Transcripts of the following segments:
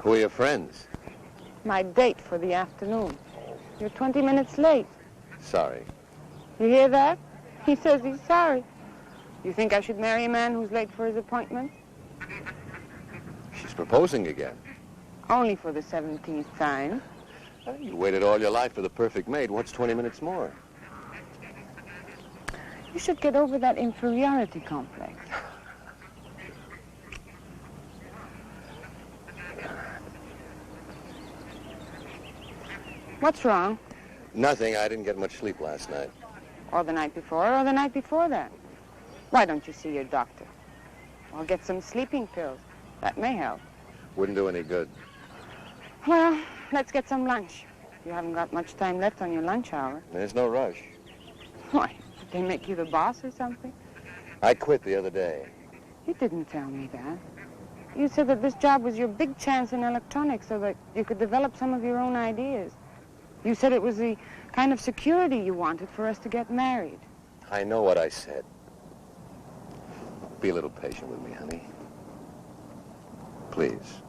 Who are your friends? My date for the afternoon. You're 20 minutes late. Sorry. You hear that? He says he's sorry. You think I should marry a man who's late for his appointment? She's proposing again. Only for the 17th time. You waited all your life for the perfect mate. What's 20 minutes more? You should get over that inferiority complex. What's wrong? Nothing. I didn't get much sleep last night. Or the night before, or the night before that. Why don't you see your doctor? Or get some sleeping pills. That may help. Wouldn't do any good. Well, let's get some lunch. You haven't got much time left on your lunch hour. There's no rush. Why? Did they make you the boss or something? I quit the other day. You didn't tell me that. You said that this job was your big chance in electronics so that you could develop some of your own ideas. You said it was the kind of security you wanted for us to get married. I know what I said. Be a little patient with me, honey. Please.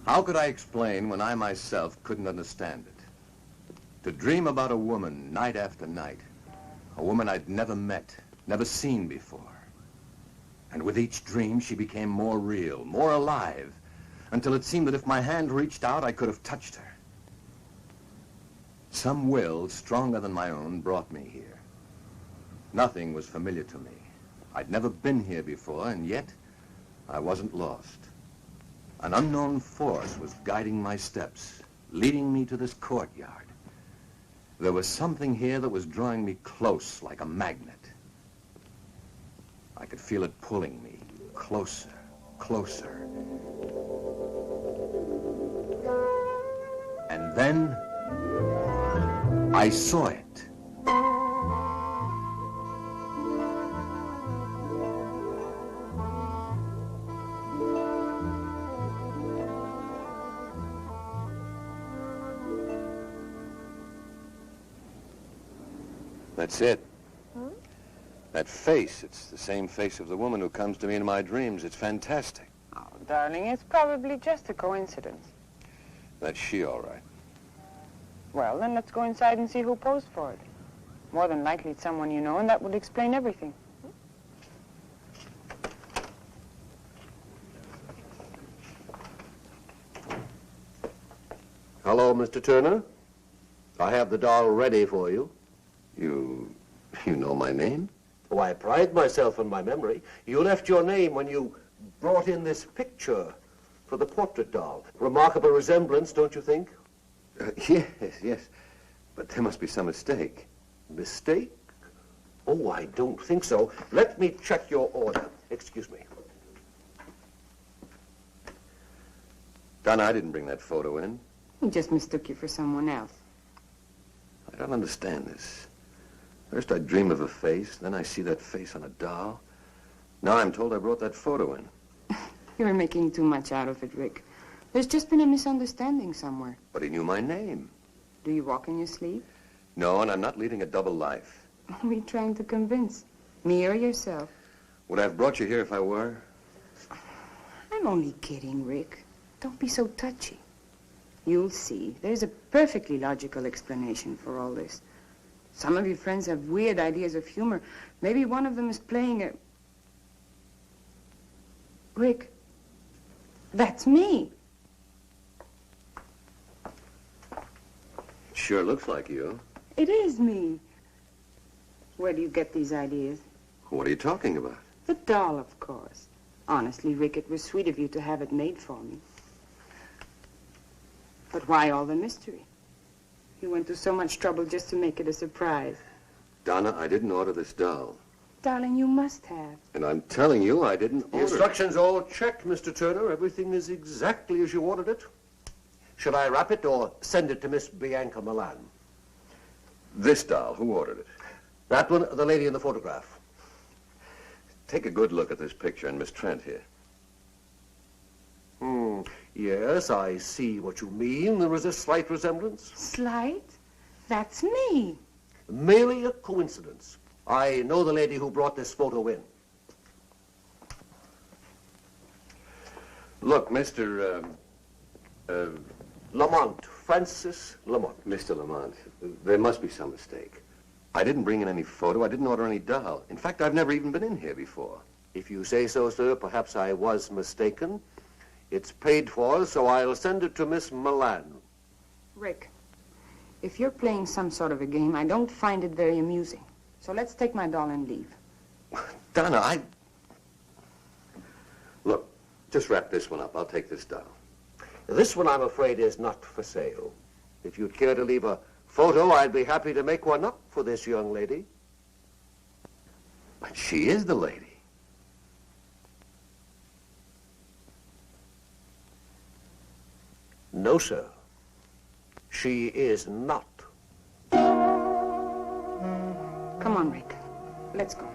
How could I explain when I myself couldn't understand it? To dream about a woman night after night, a woman I'd never met, never seen before. And with each dream, she became more real, more alive, until it seemed that if my hand reached out, I could have touched her. Some will, stronger than my own, brought me here. Nothing was familiar to me. I'd never been here before, and yet I wasn't lost. An unknown force was guiding my steps, leading me to this courtyard. There was something here that was drawing me close like a magnet. I could feel it pulling me closer, closer. And then I saw it. That's it. That face, it's the same face of the woman who comes to me in my dreams. It's fantastic. Oh, darling, it's probably just a coincidence. That's she, all right. Well, then let's go inside and see who posed for it. More than likely it's someone you know, and that would explain everything. Hello, Mr. Turner. I have the doll ready for you. You know my name? Oh, I pride myself on my memory. You left your name when you brought in this picture for the portrait doll. Remarkable resemblance, don't you think? Yes. But there must be some mistake. Mistake? Oh, I don't think so. Let me check your order. Excuse me. Donna, I didn't bring that photo in. He just mistook you for someone else. I don't understand this. First I dream of a face, then I see that face on a doll. Now I'm told I brought that photo in. You're making too much out of it, Rick. There's just been a misunderstanding somewhere. But he knew my name. Do you walk in your sleep? No, and I'm not leading a double life. Who are you trying to convince? Me or yourself? Would I have brought you here if I were? I'm only kidding, Rick. Don't be so touchy. You'll see. There's a perfectly logical explanation for all this. Some of your friends have weird ideas of humor. Maybe one of them is playing a... Rick, that's me. It sure looks like you. It is me. Where do you get these ideas? What are you talking about? The doll, of course. Honestly, Rick, it was sweet of you to have it made for me. But why all the mystery? You went to so much trouble just to make it a surprise. Donna, I didn't order this doll. Darling, you must have. And I'm telling you, I didn't The order it. instructions all checked, Mr. Turner. Everything is exactly as you ordered it. Should I wrap it or send it to Miss Bianca Milan? This doll, who ordered it? That one, the lady in the photograph. Take a good look at this picture and Miss Trent here. Yes, I see what you mean. There is a slight resemblance. Slight? That's me. Merely a coincidence. I know the lady who brought this photo in. Look, Mr. Lamont, Francis Lamont. Mr. Lamont, there must be some mistake. I didn't bring in any photo. I didn't order any doll. In fact, I've never even been in here before. If you say so, sir, perhaps I was mistaken. It's paid for, so I'll send it to Miss Milan. Rick, if you're playing some sort of a game, I don't find it very amusing. So let's take my doll and leave. Donna, Look, just wrap this one up. I'll take this doll. This one, I'm afraid, is not for sale. If you'd care to leave a photo, I'd be happy to make one up for this young lady. But she is the lady. No, sir. She is not. Come on, Rick. Let's go.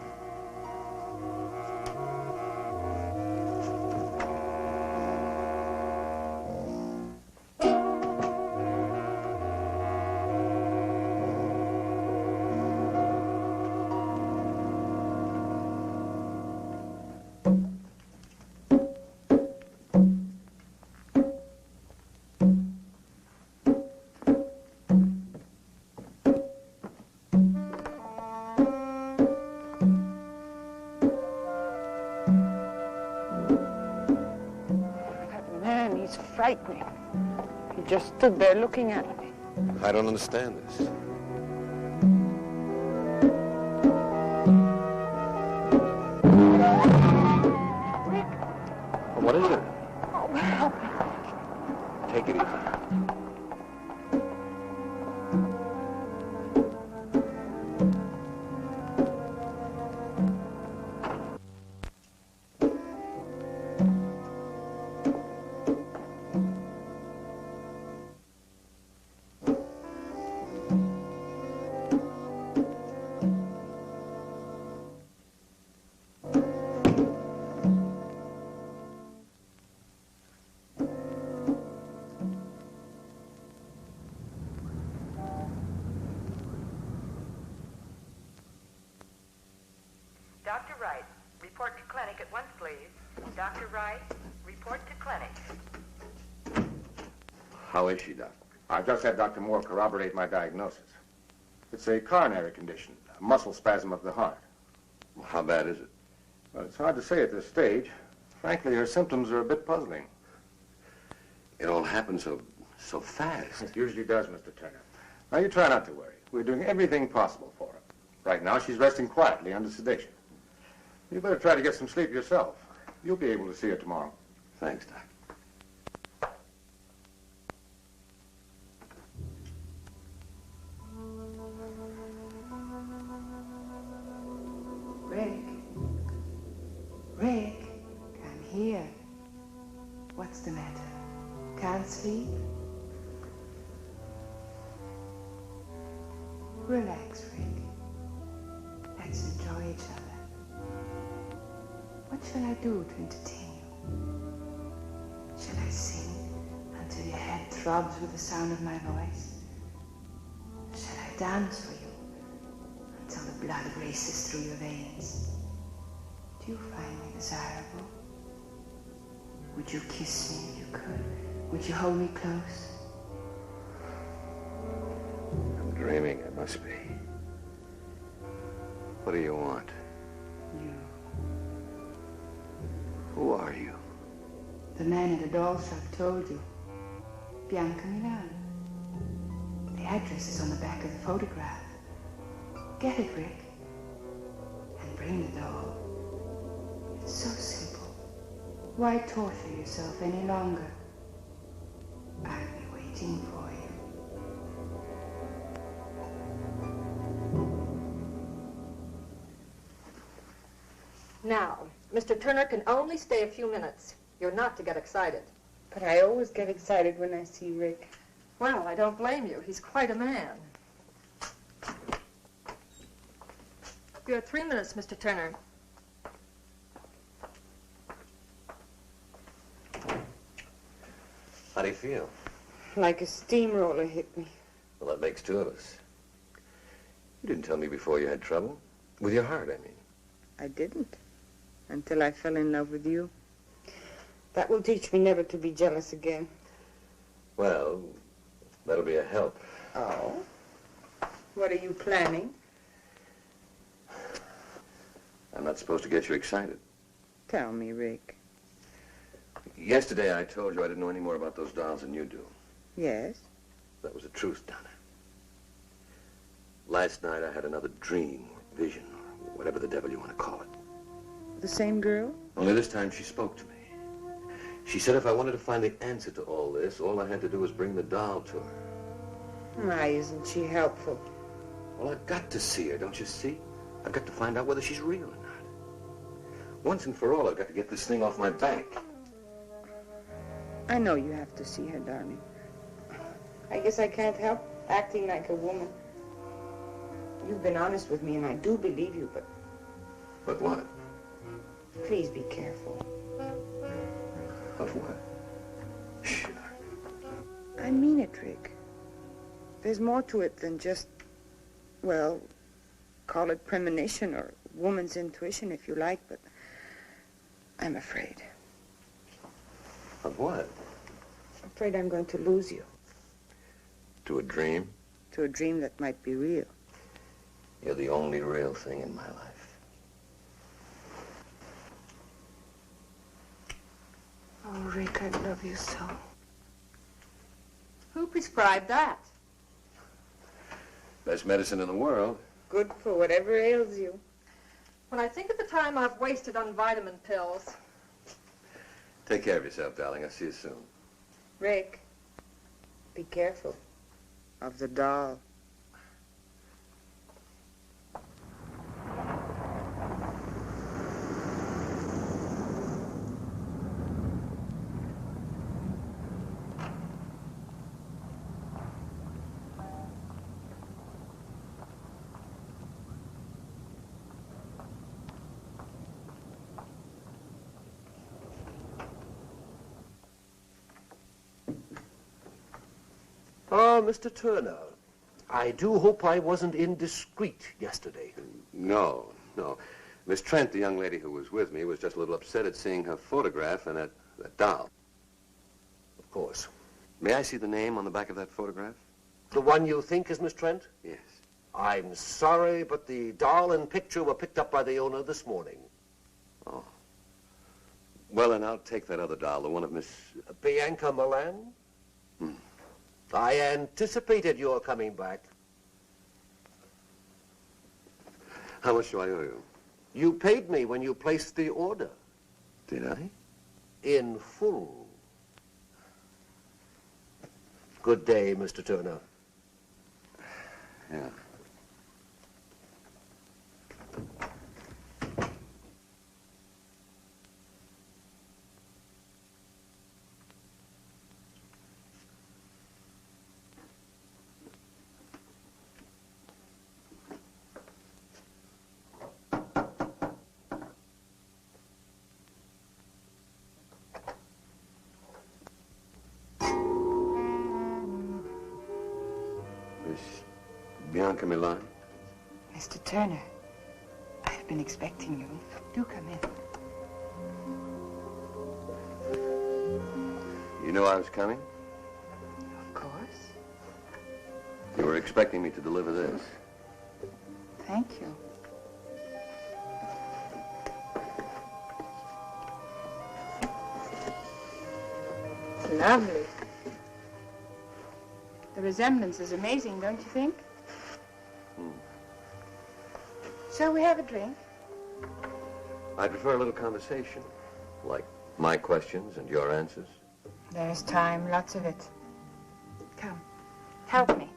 Frightening. He just stood there looking at me. I don't understand this. Rick! What is it? Oh, help me. Take it easy. Dr. Wright, report to clinic at once, please. Dr. Wright, report to clinic. How is she, Doc? I just had Dr. Moore corroborate my diagnosis. It's a coronary condition, a muscle spasm of the heart. How bad is it? Well, it's hard to say at this stage. Frankly, her symptoms are a bit puzzling. It all happened so fast. It usually does, Mr. Turner. Now, you try not to worry. We're doing everything possible for her. Right now, she's resting quietly under sedation. You better try to get some sleep yourself. You'll be able to see her tomorrow. Thanks, Doc. Rick, come here. What's the matter? Can't sleep? Relax, Rick. Let's enjoy each other. What shall I do to entertain you? Shall I sing until your head throbs with the sound of my voice? Shall I dance for you until the blood races through your veins? Do you find me desirable? Would you kiss me if you could? Would you hold me close? I'm dreaming, it must be. What do you want? You. Who are you? The man at the doll shop told you. Bianca Milan. The address is on the back of the photograph. Get it, Rick. And bring the doll. It's so simple. Why torture yourself any longer? I'll be waiting for you. Now, Mr. Turner can only stay a few minutes. You're not to get excited. But I always get excited when I see Rick. Well, I don't blame you. He's quite a man. You have 3 minutes, Mr. Turner. How do you feel? Like a steamroller hit me. Well, that makes two of us. You didn't tell me before you had trouble. With your heart, I mean. I didn't. Until I fell in love with you. That will teach me never to be jealous again. Well, that'll be a help. Oh? What are you planning? I'm not supposed to get you excited. Tell me, Rick. Yesterday I told you I didn't know any more about those dolls than you do. Yes? That was the truth, Donna. Last night I had another dream, or vision, or whatever the devil you want to call it. The same girl? Only this time she spoke to me. She said if I wanted to find the answer to all this, all I had to do was bring the doll to her. Why isn't she helpful? Well, I've got to see her, don't you see? I've got to find out whether she's real or not. Once and for all, I've got to get this thing off my back. I know you have to see her, darling. I guess I can't help acting like a woman. You've been honest with me, and I do believe you, but... But what? Please be careful. Of what? Sure. I mean it, Rick. There's more to it than just, well, call it premonition or woman's intuition if you like, but I'm afraid. Of what? I'm afraid I'm going to lose you. To a dream? To a dream that might be real. You're the only real thing in my life. Oh, Rick, I love you so. Who prescribed that? Best medicine in the world. Good for whatever ails you. When I think of the time I've wasted on vitamin pills. Take care of yourself, darling. I'll see you soon. Rick, be careful of the doll. Ah, Mr. Turner, I do hope I wasn't indiscreet yesterday. No. Miss Trent, the young lady who was with me, was just a little upset at seeing her photograph and that doll. Of course. May I see the name on the back of that photograph? The one you think is Miss Trent? Yes. I'm sorry, but the doll and picture were picked up by the owner this morning. Oh. Well, then I'll take that other doll, the one of Miss... Bianca Milan? I anticipated your coming back. How much do I owe you? You paid me when you placed the order. Did I? In full. Good day, Mr. Turner. Yeah. Bianca Milan? Mr. Turner, I've been expecting you. Do come in. You knew I was coming? Of course. You were expecting me to deliver this. Thank you. It's lovely. The resemblance is amazing, don't you think? Shall we have a drink? I prefer a little conversation, like my questions and your answers. There's time, lots of it. Come, help me.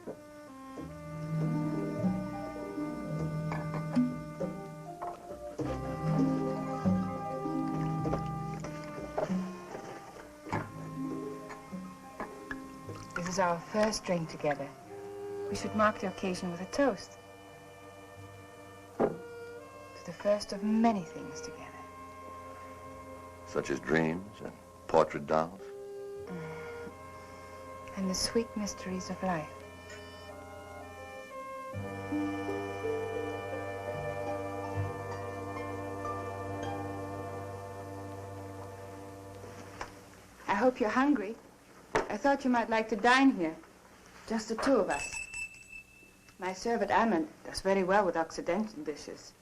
This is our first drink together. We should mark the occasion with a toast. To the first of many things together. Such as dreams and portrait dolls. And the sweet mysteries of life. I hope you're hungry. I thought you might like to dine here. Just the two of us. My servant Ahmed does very well with Occidental dishes.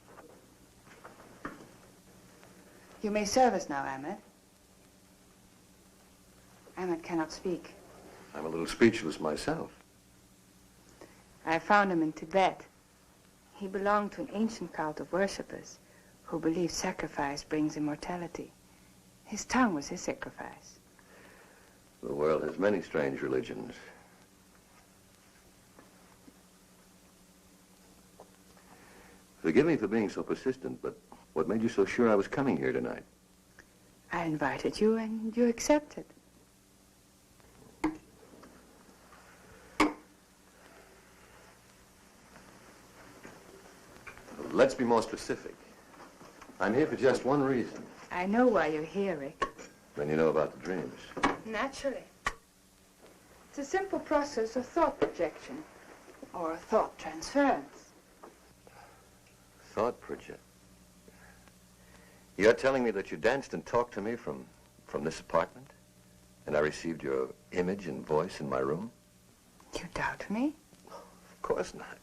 You may serve us now, Ahmed. Ahmed cannot speak. I'm a little speechless myself. I found him in Tibet. He belonged to an ancient cult of worshippers who believed sacrifice brings immortality. His tongue was his sacrifice. The world has many strange religions. Forgive me for being so persistent, but what made you so sure I was coming here tonight? I invited you and you accepted. Let's be more specific. I'm here for just one reason. I know why you're here, Rick. Then you know about the dreams. Naturally. It's a simple process of thought projection, or thought transference. Thought project. You're telling me that you danced and talked to me from this apartment? And I received your image and voice in my room? You doubt me? Of course not.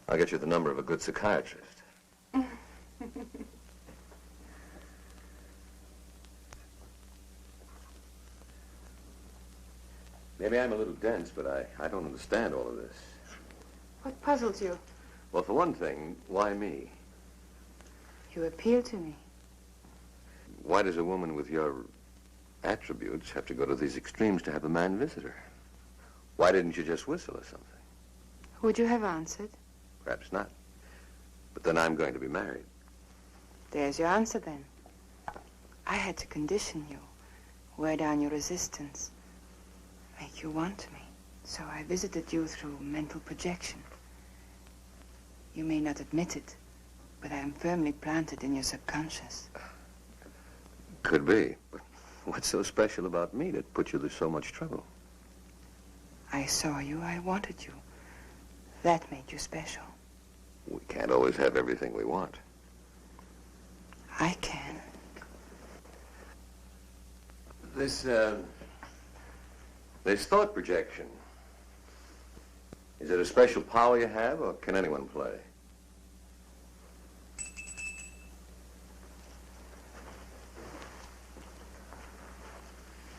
I'll get you the number of a good psychiatrist. Maybe I'm a little dense, but I don't understand all of this. What puzzles you? Well, for one thing, why me? You appeal to me. Why does a woman with your attributes have to go to these extremes to have a man visit her? Why didn't you just whistle or something? Would you have answered? Perhaps not. But then I'm going to be married. There's your answer, then. I had to condition you, wear down your resistance, make you want me. So I visited you through mental projection. You may not admit it, but I am firmly planted in your subconscious. Could be, but what's so special about me that put you to so much trouble? I saw you, I wanted you. That made you special. We can't always have everything we want. I can. This thought projection, Is it a special power you have, or can anyone play?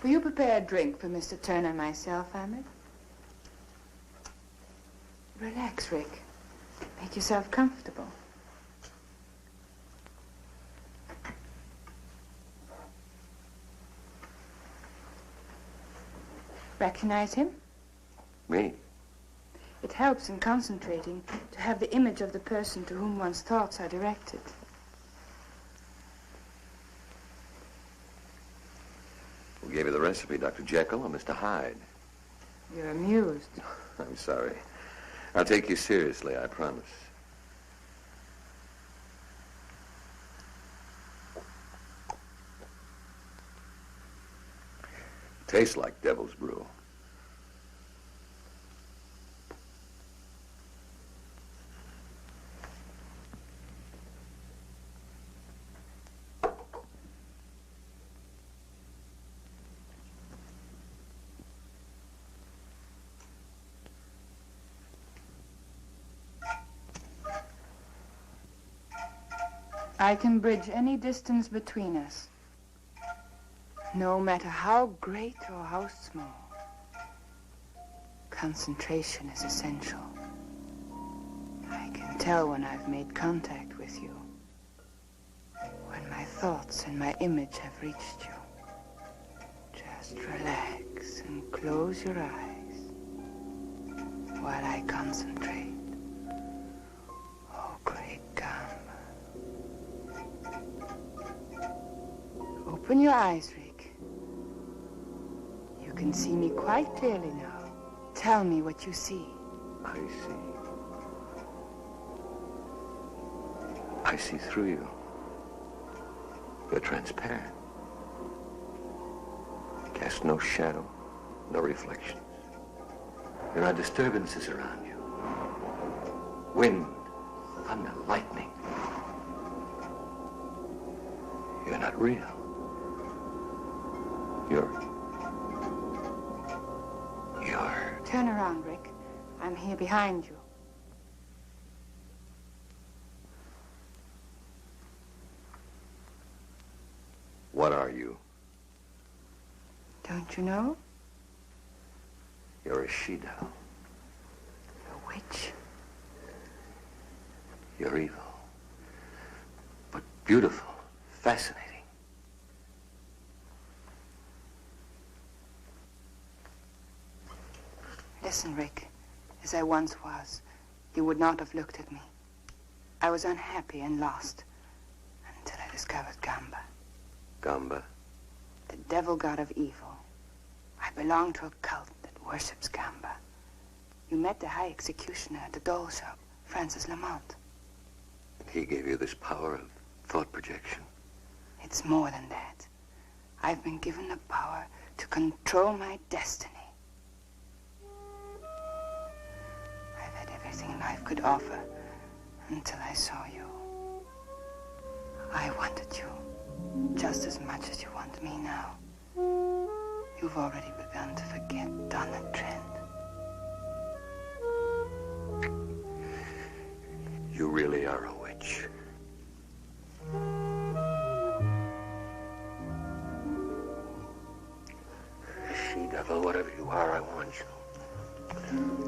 Will you prepare a drink for Mr. Turner and myself, Ahmed? Relax, Rick. Make yourself comfortable. Recognize him? Me? It helps in concentrating to have the image of the person to whom one's thoughts are directed. Who gave you the recipe, Dr. Jekyll or Mr. Hyde? You're amused. I'm sorry. I'll take you seriously, I promise. Tastes like devil's brew. I can bridge any distance between us, no matter how great or how small. Concentration is essential. I can tell when I've made contact with you, when my thoughts and my image have reached you. Just relax and close your eyes while I concentrate. Oh, great Gamba. Open your eyes, Rick. You can see me quite clearly now. Tell me what you see. I see. I see through you. You're transparent. Cast no shadow, no reflections. There are disturbances around you. Wind, thunder, lightning. You're not real. You're... Turn around, Rick. I'm here behind you. What are you? Don't you know? You're a she-devil. A witch. You're evil. But beautiful, fascinating. Listen, Rick. As I once was, you would not have looked at me. I was unhappy and lost until I discovered Gamba. Gamba? The devil god of evil. I belong to a cult that worships Gamba. You met the high executioner at the doll shop, Francis Lamont. He gave you this power of thought projection? It's more than that. I've been given the power to control my destiny. I've had everything life could offer until I saw you. I wanted you just as much as you want me now. You've already begun to forget Donna Trent. You really are a witch. She-devil, whatever you are, I want you.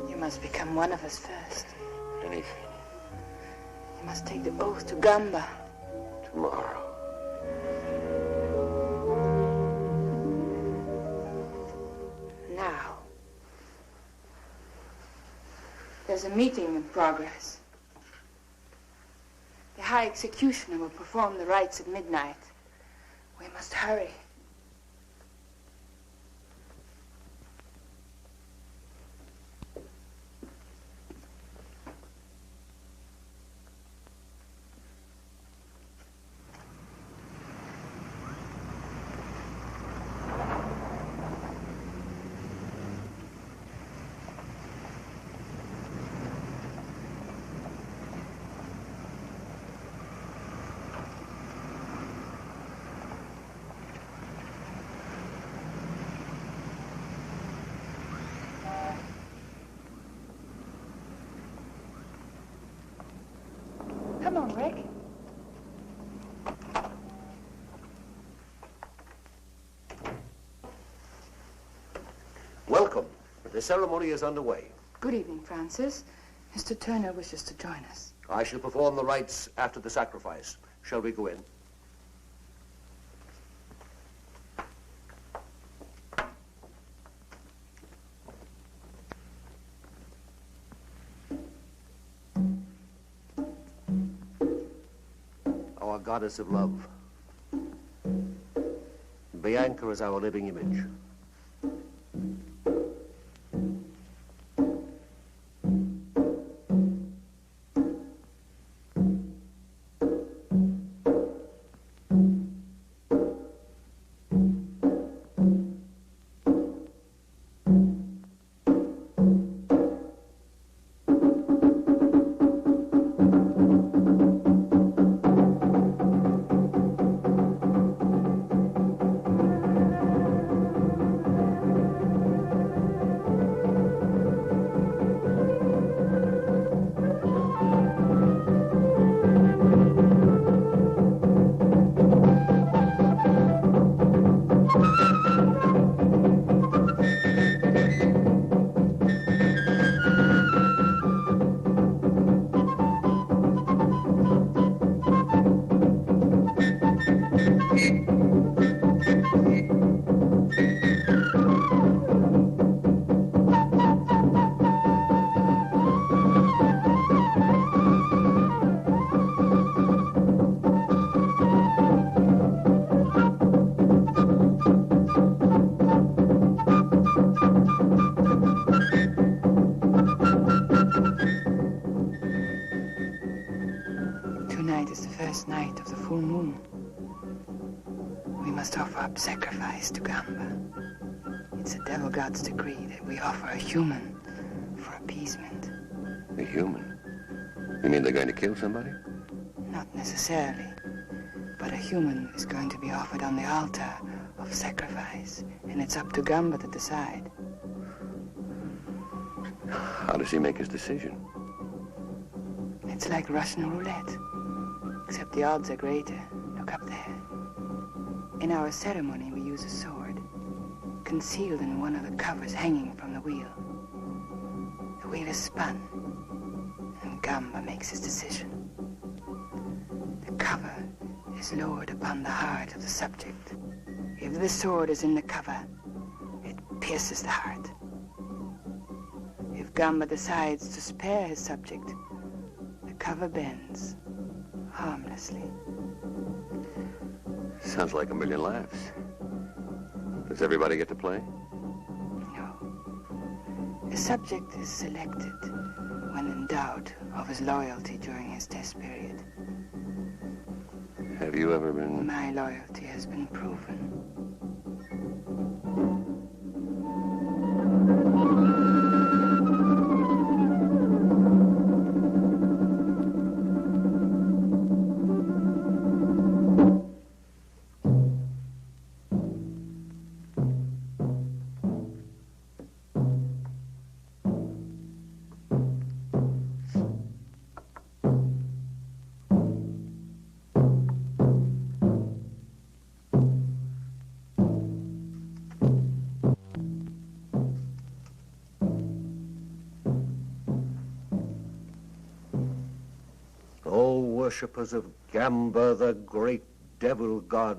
You must become one of us first. Anything. You must take the oath to Gamba. Tomorrow. Now. There's a meeting in progress. The High Executioner will perform the rites at midnight. We must hurry. Come on, Rick. Welcome. The ceremony is underway. Good evening, Francis. Mr. Turner wishes to join us. I shall perform the rites after the sacrifice. Shall we go in? Our goddess of love. Bianca is our living image. Tonight is the first night of the full moon. We must offer up sacrifice to Gamba. It's the devil god's decree that we offer a human for appeasement. A human? You mean they're going to kill somebody? Not necessarily, but a human is going to be offered on the altar of sacrifice, and it's up to Gamba to decide. How does he make his decision? It's like Russian roulette, except the odds are greater. Look up there. In our ceremony, we use a sword, concealed in one of the covers hanging from the wheel. The wheel is spun, and Gamba makes his decision. The cover is lowered upon the heart of the subject. If the sword is in the cover, it pierces the heart. If Gamba decides to spare his subject, the cover bends harmlessly. Sounds like a million laughs. Does everybody get to play? No. The subject is selected when in doubt of his loyalty during his test period. Have you ever been... My loyalty has been proven. Worshippers of Gamba, the great devil god,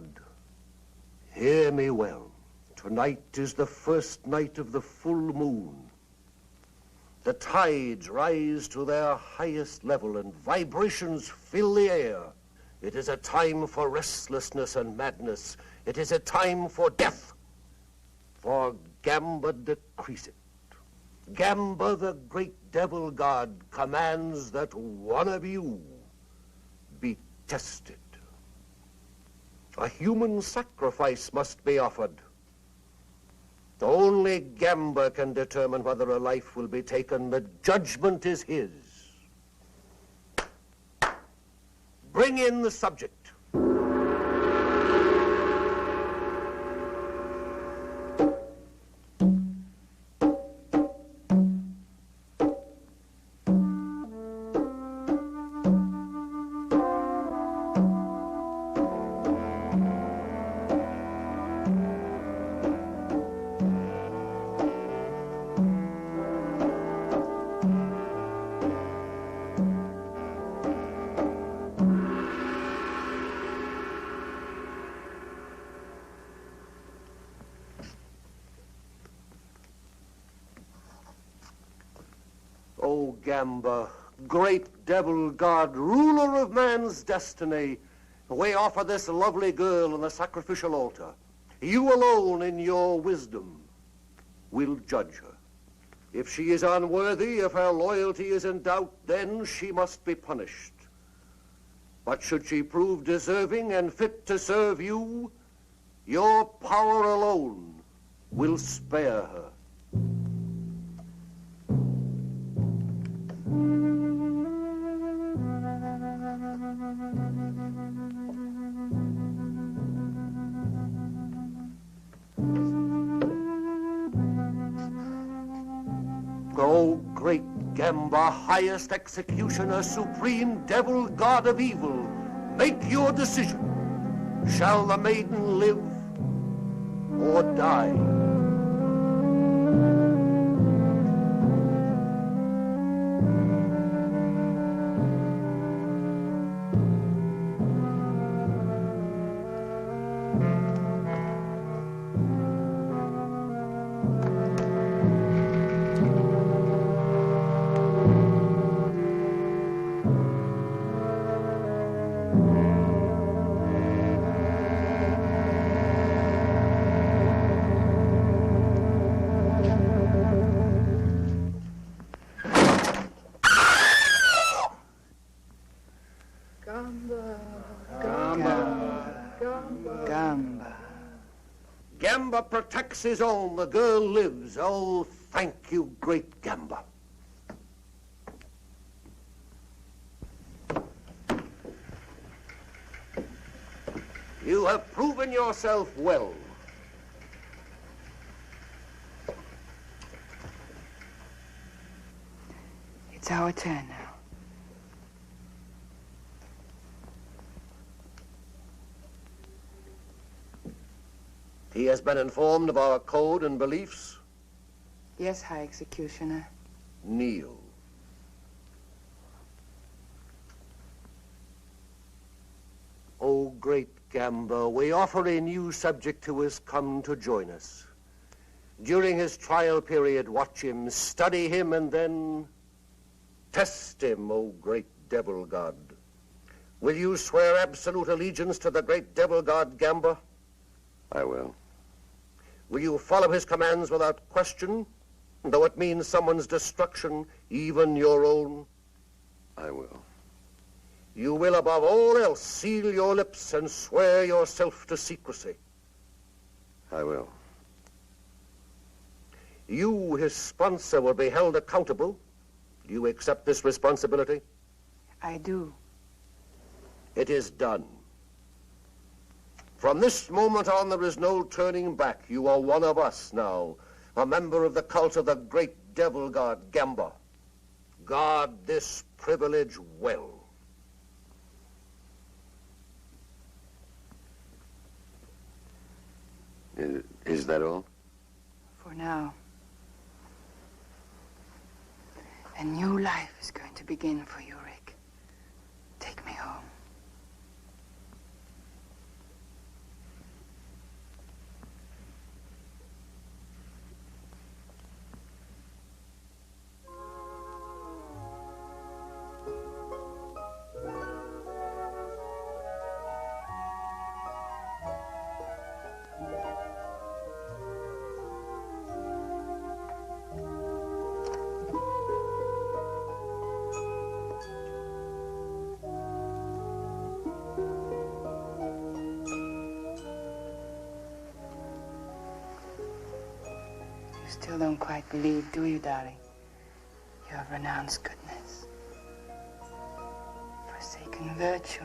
hear me well. Tonight is the first night of the full moon. The tides rise to their highest level and vibrations fill the air. It is a time for restlessness and madness. It is a time for death. For Gamba decrees it. Gamba, the great devil god, commands that one of you be tested. A human sacrifice must be offered. Only Gamba can determine whether a life will be taken. The judgment is his. Bring in the subject. Gamba, great devil god, ruler of man's destiny, we offer this lovely girl on the sacrificial altar. You alone in your wisdom will judge her. If she is unworthy, if her loyalty is in doubt, then she must be punished. But should she prove deserving and fit to serve you, your power alone will spare her. O great Gamba, highest executioner, supreme devil, god of evil, make your decision. Shall the maiden live or die? Gamba protects his own, the girl lives. Oh, thank you, great Gamba. You have proven yourself well. It's our turn now. He has been informed of our code and beliefs. Yes, High Executioner. Kneel. O great Gamba, we offer a new subject who has come to join us. During his trial period, watch him, study him, and then test him, O great devil god. Will you swear absolute allegiance to the great devil god Gamba? I will. Will you follow his commands without question, though it means someone's destruction, even your own? I will. You will, above all else, seal your lips and swear yourself to secrecy. I will. You, his sponsor, will be held accountable. Do you accept this responsibility? I do. It is done. From this moment on, there is no turning back. You are one of us now, a member of the cult of the great devil god Gamba. Guard this privilege well. Is that all? For now. A new life is going to begin for you, Rick. Take me home. Still don't quite believe, do you, darling? You have renounced goodness, forsaken virtue.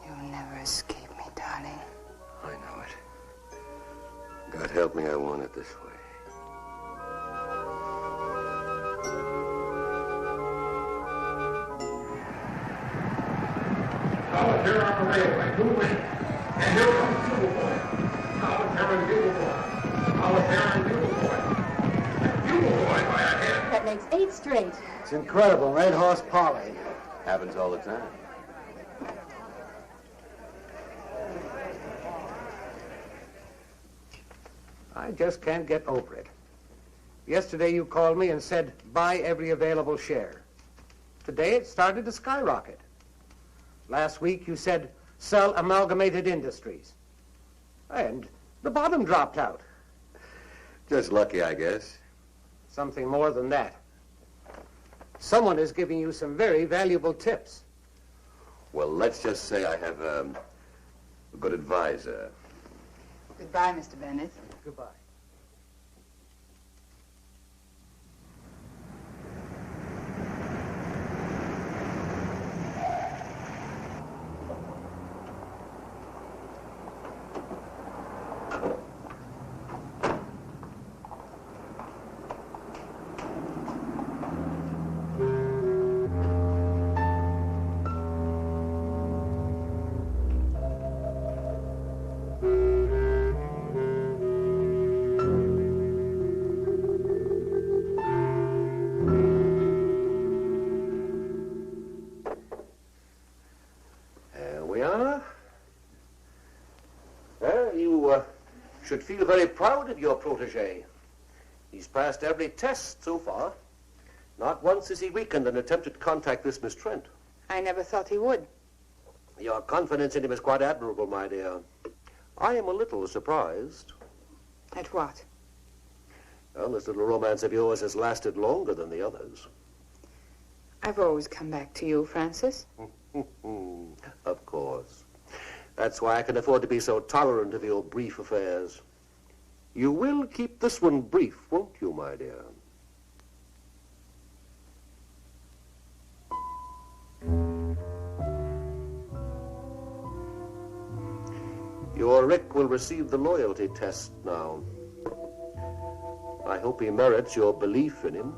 You'll never escape me, darling. I know it. God help me, I want it this way. Here on the railway, moving. And here comes Bugle Boy. Solitary Bugle Boy. Solitary Bugle Boy. Bugle Boy by a head. That makes 8 straight. It's incredible. Red Horse Polly. Happens all the time. I just can't get over it. Yesterday you called me and said, buy every available share. Today it started to skyrocket. Last week you said, sell Amalgamated Industries. And the bottom dropped out. Just lucky, I guess. Something more than that. Someone is giving you some very valuable tips. Well, let's just say I have a good advisor. Goodbye, Mr. Bennett. Goodbye. Should feel very proud of your protege. He's passed every test so far. Not once has he weakened in attempted to contact this Miss Trent. I never thought he would. Your confidence in him is quite admirable, my dear. I am a little surprised. At what? Well, this little romance of yours has lasted longer than the others. I've always come back to you, Francis. Of course. That's why I can afford to be so tolerant of your brief affairs. You will keep this one brief, won't you, my dear? Your Rick will receive the loyalty test now. I hope he merits your belief in him.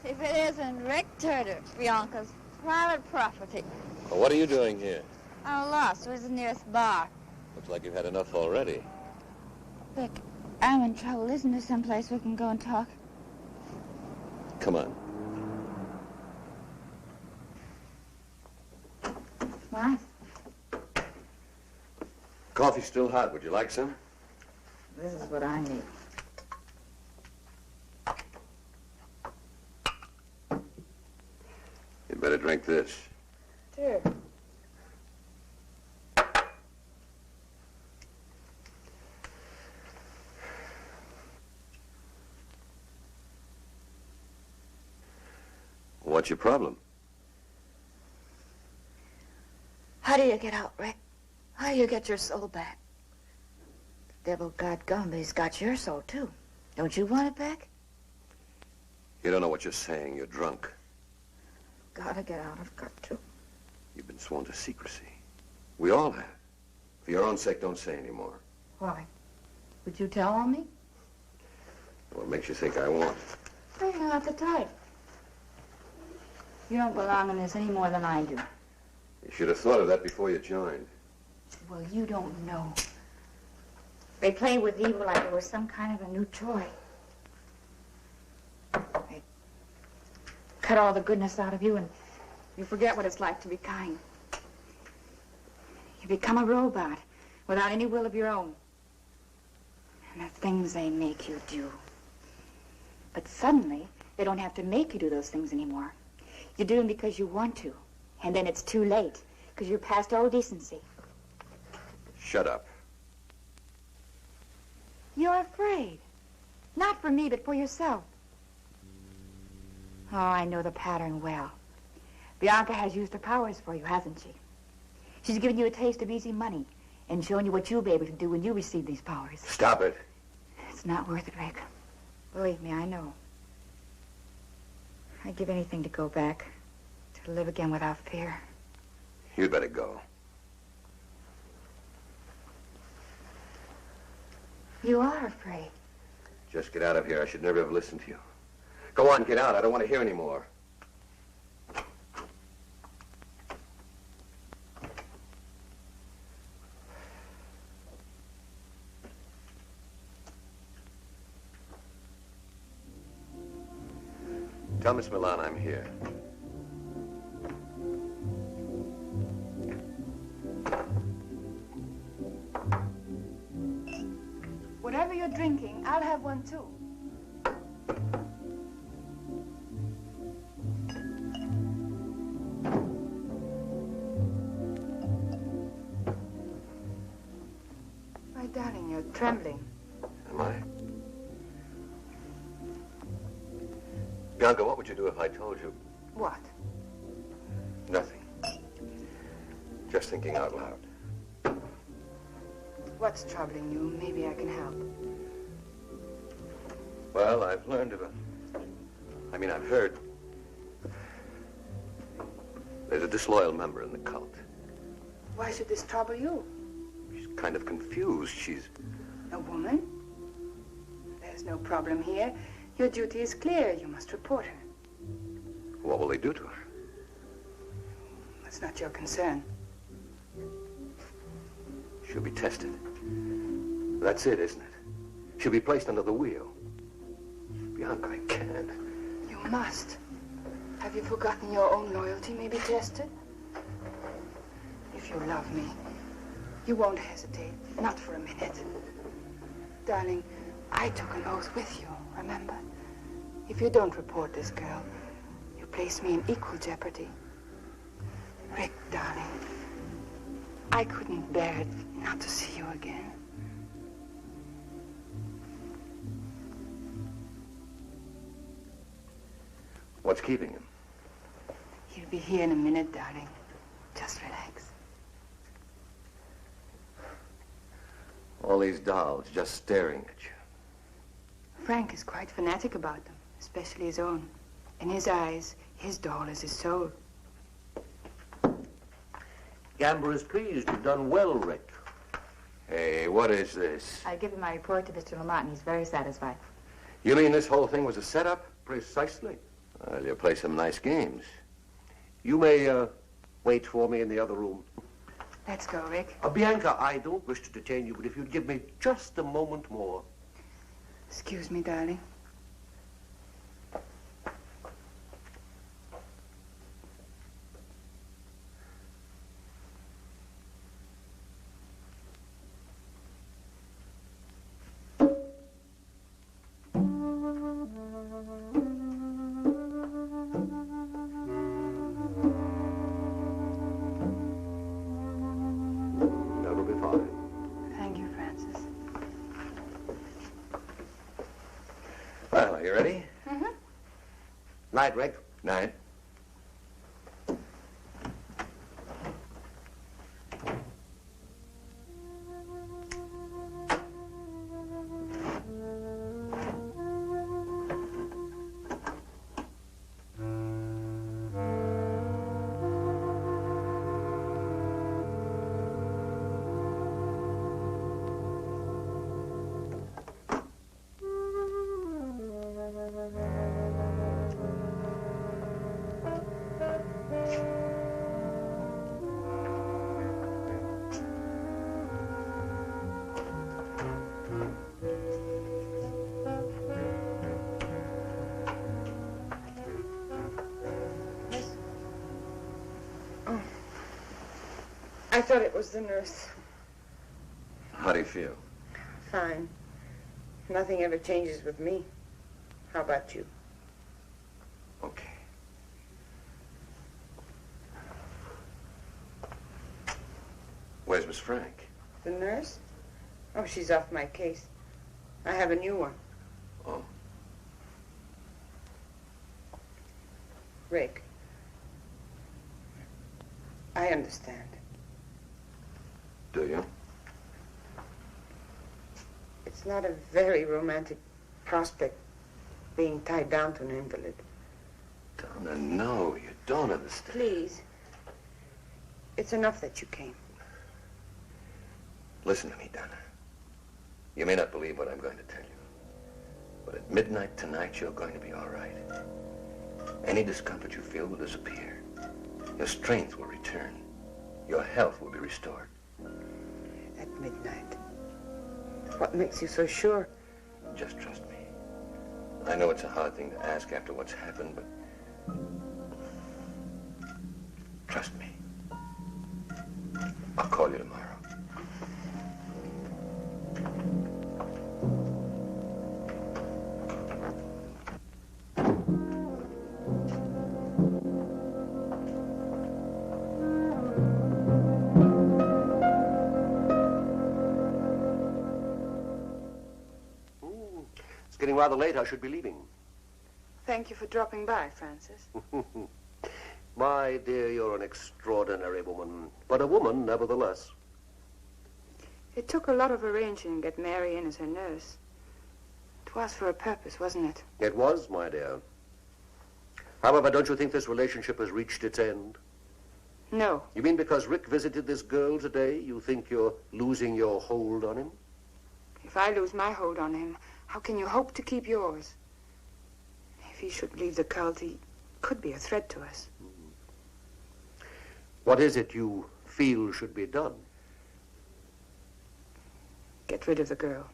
If it isn't Rick Turner, Bianca's private property. Well, what are you doing here? I'm lost. Where's the nearest bar? Looks like you've had enough already. Rick, I'm in trouble. Isn't there someplace we can go and talk? Come on. What? Coffee's still hot. Would you like some? This is what I need. You'd better drink this. Sure. What's your problem? How do you get out, Rick? How do you get your soul back? The devil got gum, but he's got your soul, too. Don't you want it back? You don't know what you're saying. You're drunk. Gotta get out. I've got to. You've been sworn to secrecy. We all have. For your own sake, don't say any more. Why? Would you tell on me? What makes you think I won't? You're not the type. You don't belong in this any more than I do. You should have thought of that before you joined. Well, you don't know. They play with evil like it was some kind of a new toy. They cut all the goodness out of you and you forget what it's like to be kind. You become a robot without any will of your own. And the things they make you do. But suddenly, they don't have to make you do those things anymore. You do them because you want to. And then it's too late, because you're past all decency. Shut up. You're afraid. Not for me, but for yourself. Oh, I know the pattern well. Bianca has used her powers for you, hasn't she? She's given you a taste of easy money and shown you what you'll be able to do when you receive these powers. Stop it. It's not worth it, Rick. Believe me, I know. I'd give anything to go back, to live again without fear. You'd better go. You are afraid. Just get out of here. I should never have listened to you. Go on, get out. I don't want to hear any more. Tell Miss Milan I'm here. Whatever you're drinking, I'll have one too. My darling, you're trembling. Am I? Bianca, what would you do if I told you? What? Nothing. Just thinking out loud. What's troubling you? Maybe I can help. Well, I've learned of I've heard. There's a disloyal member in the cult. Why should this trouble you? She's kind of confused. She's... A woman? There's no problem here. Your duty is clear. You must report her. What will they do to her? That's not your concern. She'll be tested. That's it, isn't it? She'll be placed under the wheel. Bianca, I can't. You must. Have you forgotten your own loyalty may be tested? If you love me, you won't hesitate. Not for a minute. Darling, I took an oath with you, remember? If you don't report this girl, you place me in equal jeopardy. Rick, darling, I couldn't bear it not to see you again. What's keeping him? He'll be here in a minute, darling. Just relax. All these dolls just staring at you. Frank is quite fanatic about them, especially his own. In his eyes, his doll is his soul. Gamber is pleased. You've done well, Rick. Hey, what is this? I give him my report to Mr. Lamont, and he's very satisfied. You mean this whole thing was a setup? Precisely. Well, you play some nice games. You may wait for me in the other room. Let's go, Rick. Bianca, I don't wish to detain you, but if you'd give me just a moment more. Excuse me, darling. That'll be fine. Thank you, Francis. Well, are you ready? Mm-hmm. Night, Rick. Night. I thought it was the nurse. How do you feel? Fine. Nothing ever changes with me. How about you? Okay. Where's Miss Frank? The nurse? Oh, she's off my case. I have a new one. Oh. Rick. I understand. Do you? It's not a very romantic prospect being tied down to an invalid. Donna, no, you don't understand. Please. It's enough that you came. Listen to me, Donna. You may not believe what I'm going to tell you, but at midnight tonight, you're going to be all right. Any discomfort you feel will disappear. Your strength will return. Your health will be restored. At midnight. What makes you so sure? Just trust me. I know it's a hard thing to ask after what's happened, but trust me. I'll call you tomorrow. It's getting rather late. I should be leaving. Thank you for dropping by, Francis. My dear, you're an extraordinary woman, but a woman nevertheless. It took a lot of arranging to get Mary in as her nurse. It was for a purpose, wasn't it? It was, my dear. However, don't you think this relationship has reached its end? No. You mean because Rick visited this girl today, you think you're losing your hold on him? If I lose my hold on him, how can you hope to keep yours? If he should leave the cult, he could be a threat to us. What is it you feel should be done? Get rid of the girl.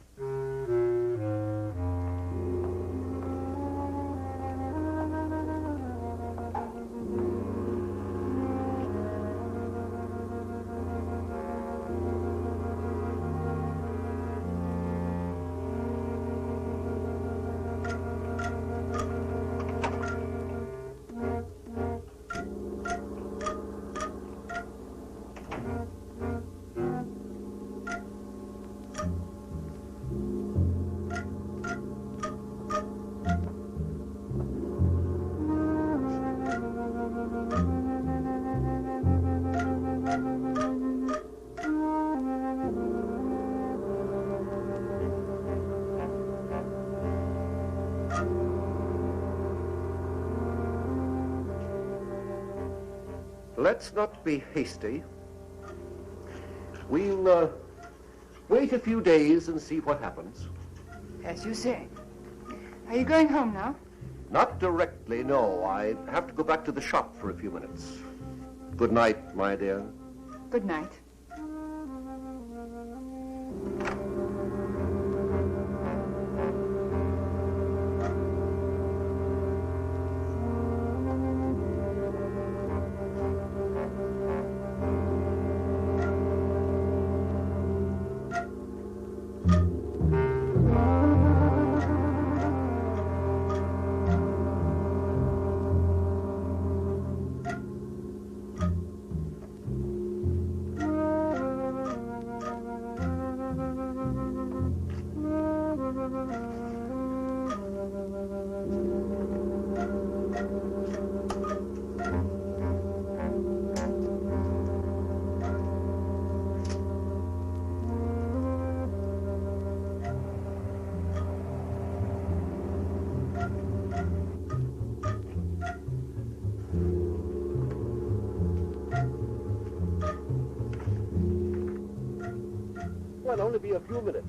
Let's not be hasty. We'll wait a few days and see what happens. As you say. Are you going home now? Not directly, no. I have to go back to the shop for a few minutes. Good night, my dear. Good night. Well, only be a few minutes.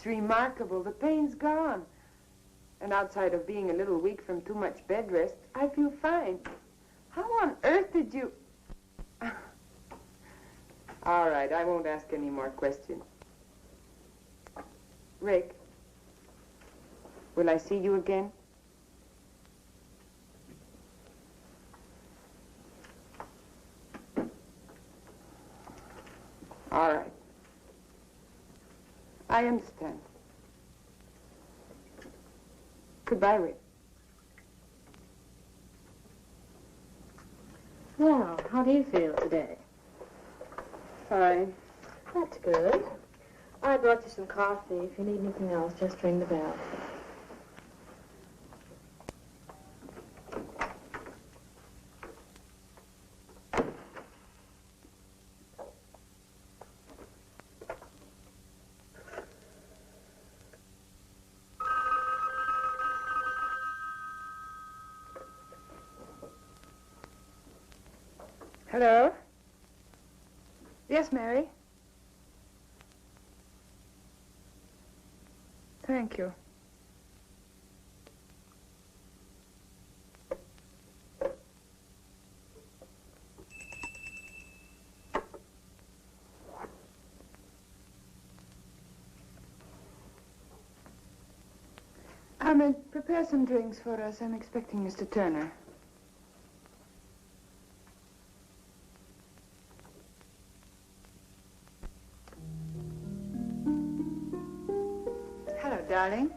remarkable. The pain's gone. And outside of being a little weak from too much bed rest, I feel fine. How on earth did you... All right, I won't ask any more questions. Rick, will I see you again? All right. I understand. Goodbye, Rick. Well, how do you feel today? Fine. That's good. I brought you some coffee. If you need anything else, just ring the bell. Hello? Yes, Mary? Thank you. Prepare some drinks for us. I'm expecting Mr. Turner. Hello, darling.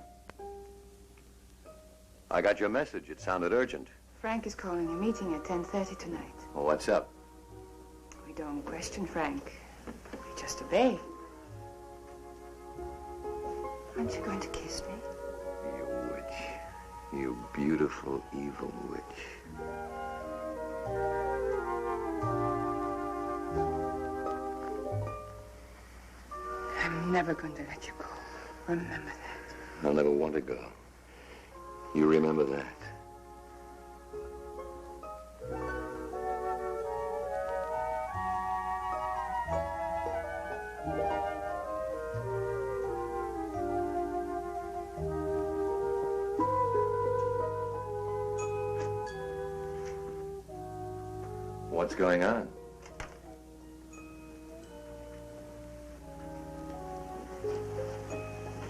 I got your message. It sounded urgent. Frank is calling a meeting at 10:30 tonight. Well, what's up? We don't question Frank. We just obey. Aren't you going to kiss me? You witch. You beautiful, evil witch. I'm never going to let you go. Remember that. I'll never want to go. You remember that. What's going on?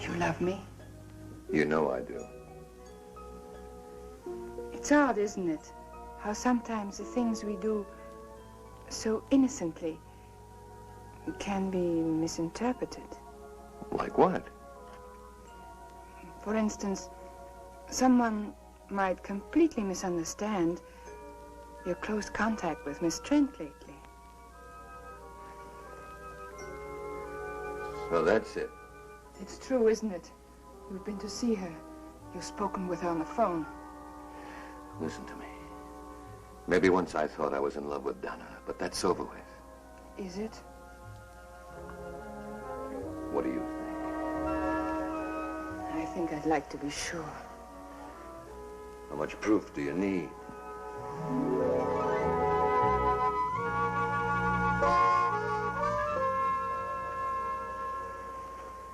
You love me? You know I do. It's odd, isn't it? How sometimes the things we do so innocently can be misinterpreted. Like what? For instance, someone might completely misunderstand your close contact with Miss Trent lately. So that's it. It's true, isn't it? You've been to see her. You've spoken with her on the phone. Listen to me. Maybe once I thought I was in love with Donna, but that's over with. Is it? What do you think? I think I'd like to be sure. How much proof do you need?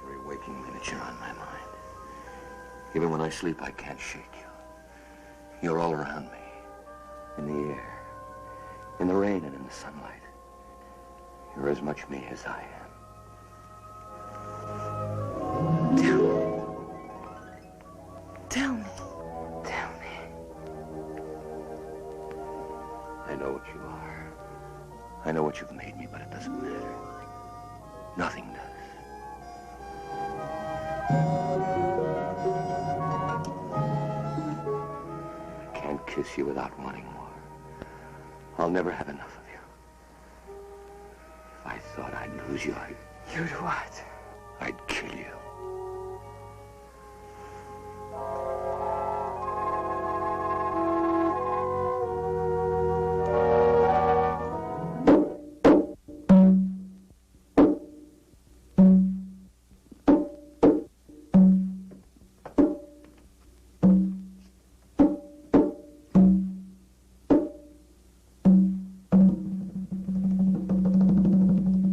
Every waking minute you're on my mind. Even when I sleep, I can't shake you. You're all around me. In the air. In the rain and in the sunlight. You're as much me as I am. Tell me. Tell me. I know what you are. I know what you've made me, but it doesn't matter. Nothing does. I can't kiss you without wanting more. I'll never have enough of you. If I thought I'd lose you, You'd what? I'd kill you.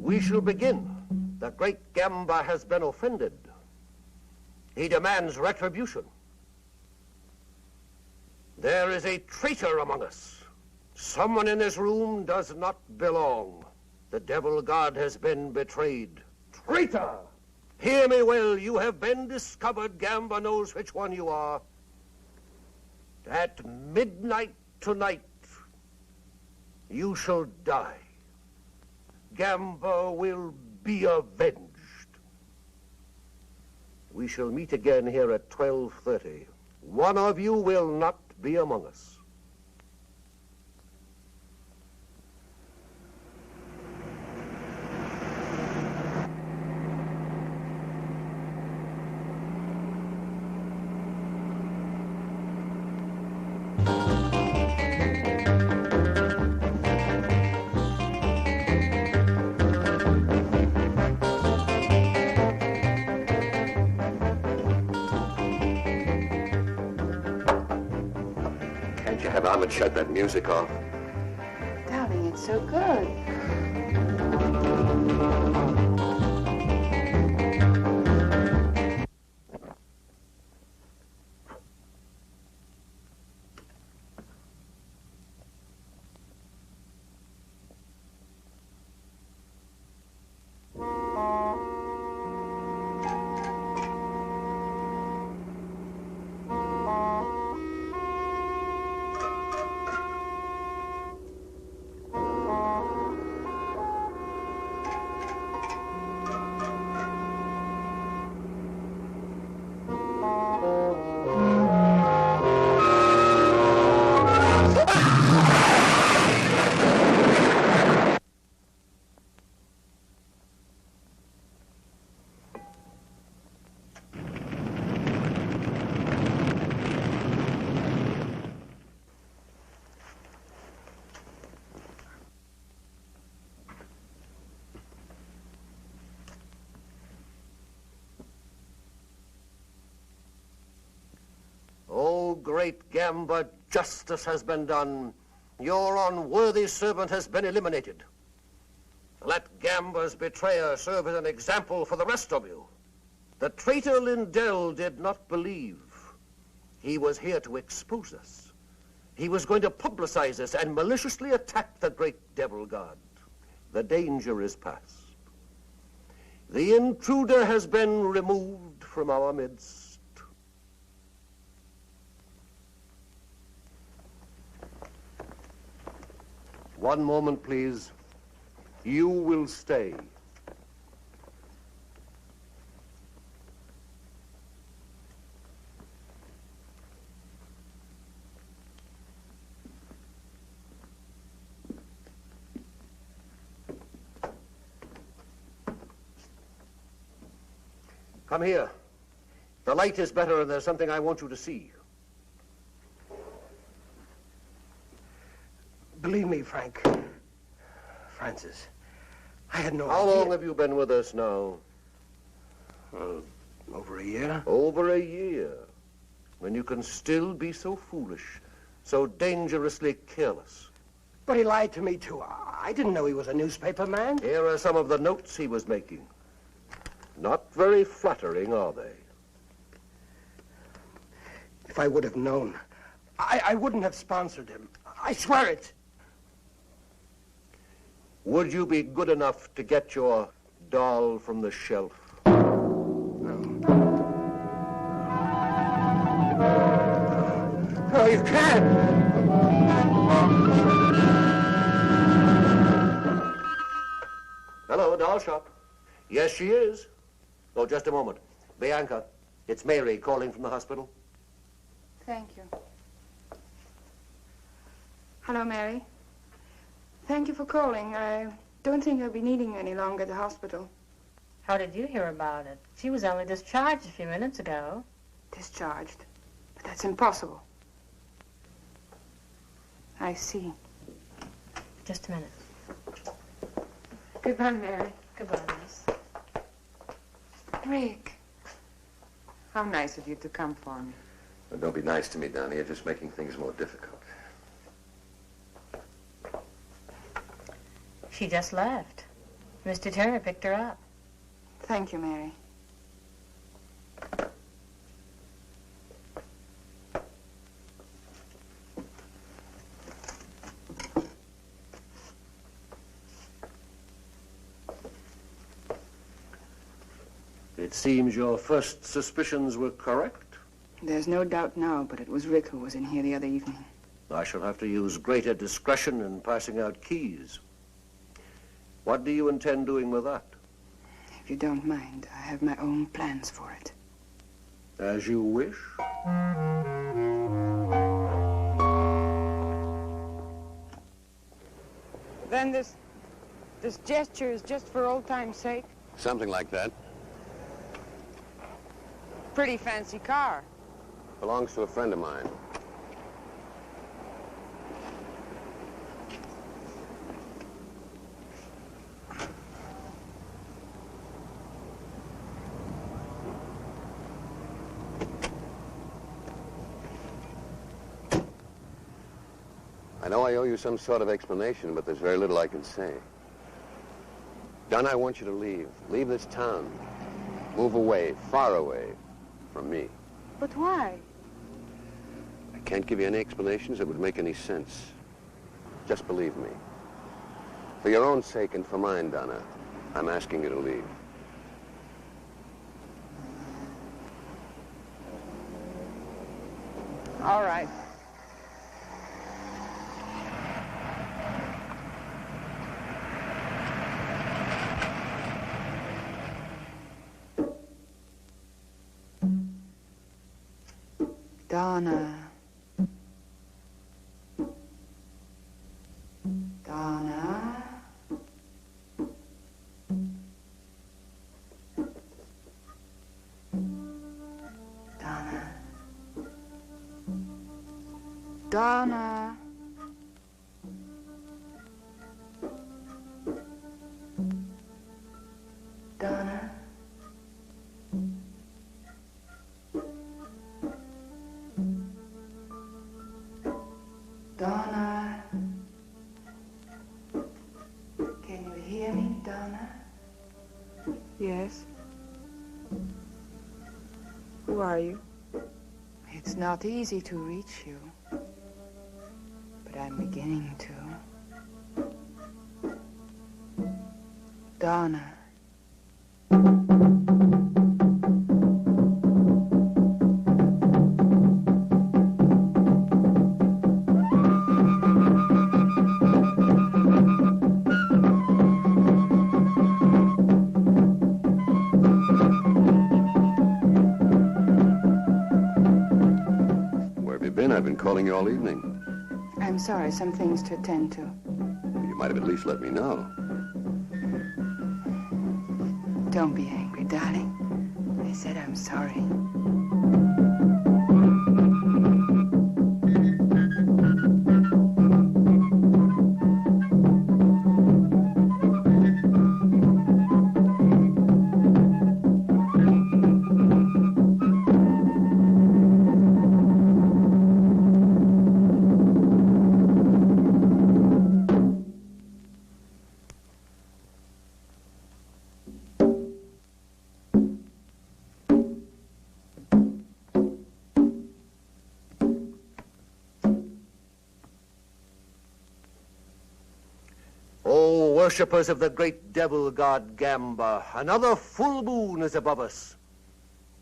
We shall begin. The great Gamba has been offended. He demands retribution. There is a traitor among us. Someone in this room does not belong. The devil god has been betrayed. Traitor! Hear me well, you have been discovered. Gamba knows which one you are. At midnight tonight, you shall die. Gamba will be avenged. We shall meet again here at 12:30. One of you will not be among us. Have Ahmed shut that music off? Darling, it's so good. O great Gamba, justice has been done. Your unworthy servant has been eliminated. Let Gamba's betrayer serve as an example for the rest of you. The traitor Lindell did not believe. He was here to expose us. He was going to publicize us and maliciously attack the great devil god. The danger is past. The intruder has been removed from our midst. One moment, please. You will stay. Come here. The light is better and there's something I want you to see. Believe me, Francis, I had no How idea. long have you been with us now? Over a year. Over a year. When you can still be so foolish, so dangerously careless. But he lied to me, too. I didn't know he was a newspaper man. Here are some of the notes he was making. Not very flattering, are they? If I would have known, I wouldn't have sponsored him. I swear it. Would you be good enough to get your doll from the shelf? No, you can't. Hello, doll shop. Yes, she is. Oh, just a moment. Bianca, it's Mary calling from the hospital. Thank you. Hello, Mary. Thank you for calling. I don't think I'll be needing you any longer at the hospital. How did you hear about it? She was only discharged a few minutes ago. Discharged? But that's impossible. I see. Just a minute. Goodbye, Mary. Goodbye, Miss. Rick. How nice of you to come for me. Well, don't be nice to me, Donnie. You're just making things more difficult. She just left. Mr. Turner picked her up. Thank you, Mary. It seems your first suspicions were correct. There's no doubt now, but it was Rick who was in here the other evening. I shall have to use greater discretion in passing out keys. What do you intend doing with that? If you don't mind, I have my own plans for it. As you wish. Then this gesture is just for old time's sake? Something like that. Pretty fancy car. Belongs to a friend of mine. I know I owe you some sort of explanation, but there's very little I can say. Dunn, I want you to leave. Leave this town. Move away, far away from me. But why? I can't give you any explanations that would make any sense. Just believe me. For your own sake and for mine, Donna, I'm asking you to leave. All right. Donna. Donna. Donna. Donna. Donna. Donna. Can you hear me, Donna? Yes. Who are you? It's not easy to reach you, but I'm beginning to. Donna. I've been calling you all evening. I'm sorry, some things to attend to. You might have at least let me know. Don't be angry, darling. I said I'm sorry. Worshippers of the great devil god Gamba, another full moon is above us.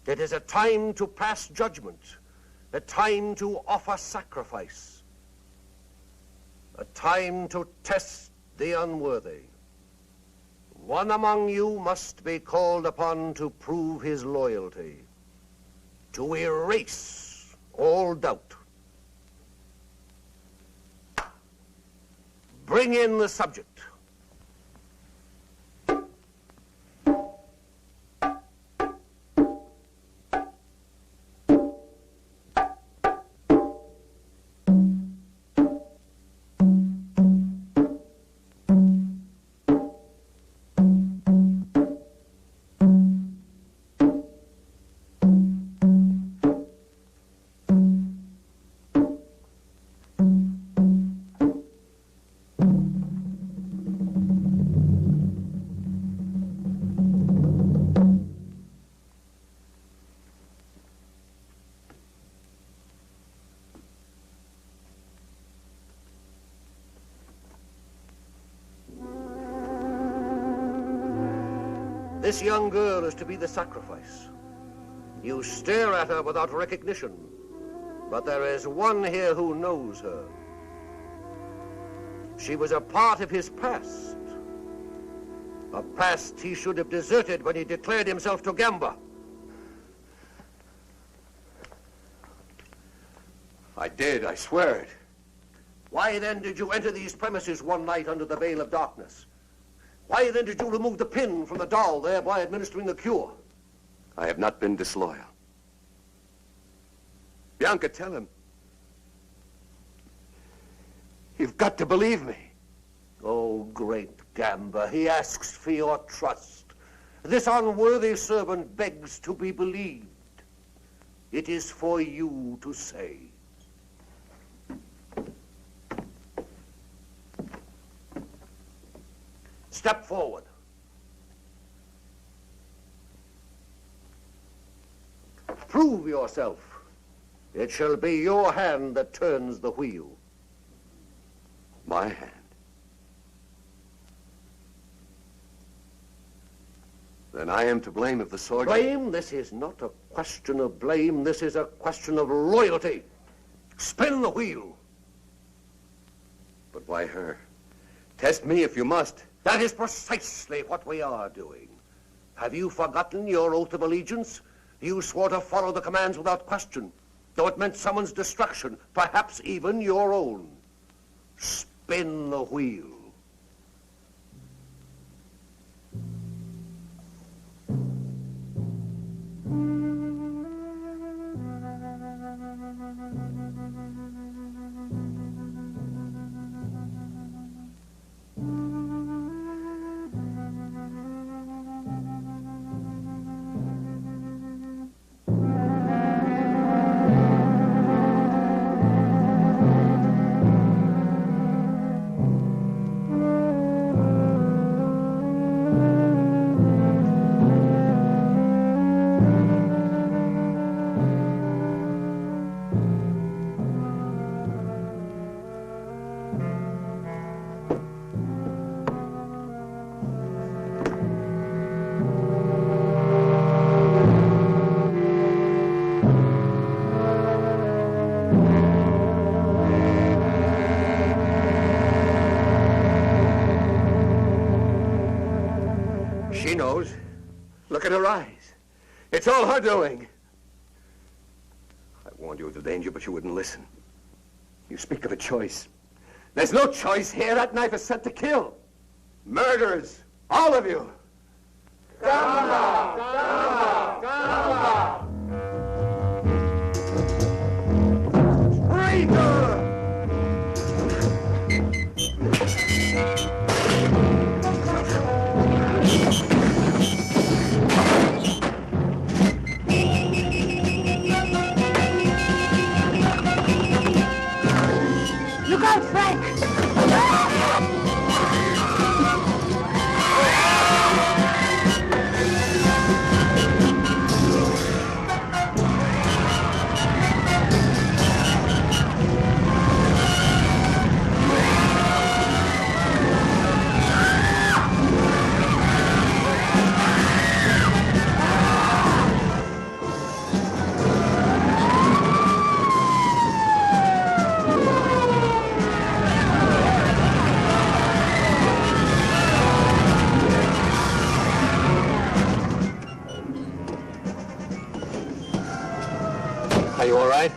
It is a time to pass judgment, a time to offer sacrifice, a time to test the unworthy. One among you must be called upon to prove his loyalty, to erase all doubt. Bring in the subject. This young girl is to be the sacrifice. You stare at her without recognition, but there is one here who knows her. She was a part of his past. A past he should have deserted when he declared himself to Gamba. I did, I swear it. Why then did you enter these premises one night under the veil of darkness? Why then did you remove the pin from the doll, thereby administering the cure? I have not been disloyal. Bianca, tell him. You've got to believe me. Oh, great Gamba, he asks for your trust. This unworthy servant begs to be believed. It is for you to say. Step forward. Prove yourself. It shall be your hand that turns the wheel. My hand? Then I am to blame if the sword... Blame? This is not a question of blame. This is a question of loyalty. Spin the wheel. But why her? Test me if you must. That is precisely what we are doing. Have you forgotten your oath of allegiance? You swore to follow the commands without question, though it meant someone's destruction, perhaps even your own. Spin the wheel. She knows. Look at her eyes. It's all her doing. I warned you of the danger, but you wouldn't listen. You speak of a choice. There's no choice here. That knife is set to kill. Murderers. All of you. Gamba! Gamba! Gamba! Traitor! Look out, Frank! Are you all right?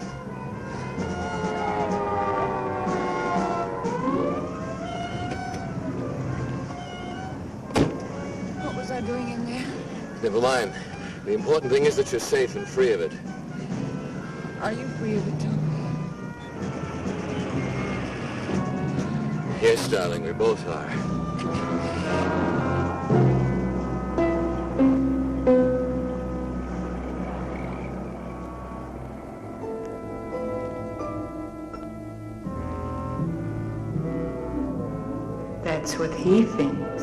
What was I doing in there? Never mind. The important thing is that you're safe and free of it. Are you free of it, too? Yes, darling, we both are. That's what he thinks.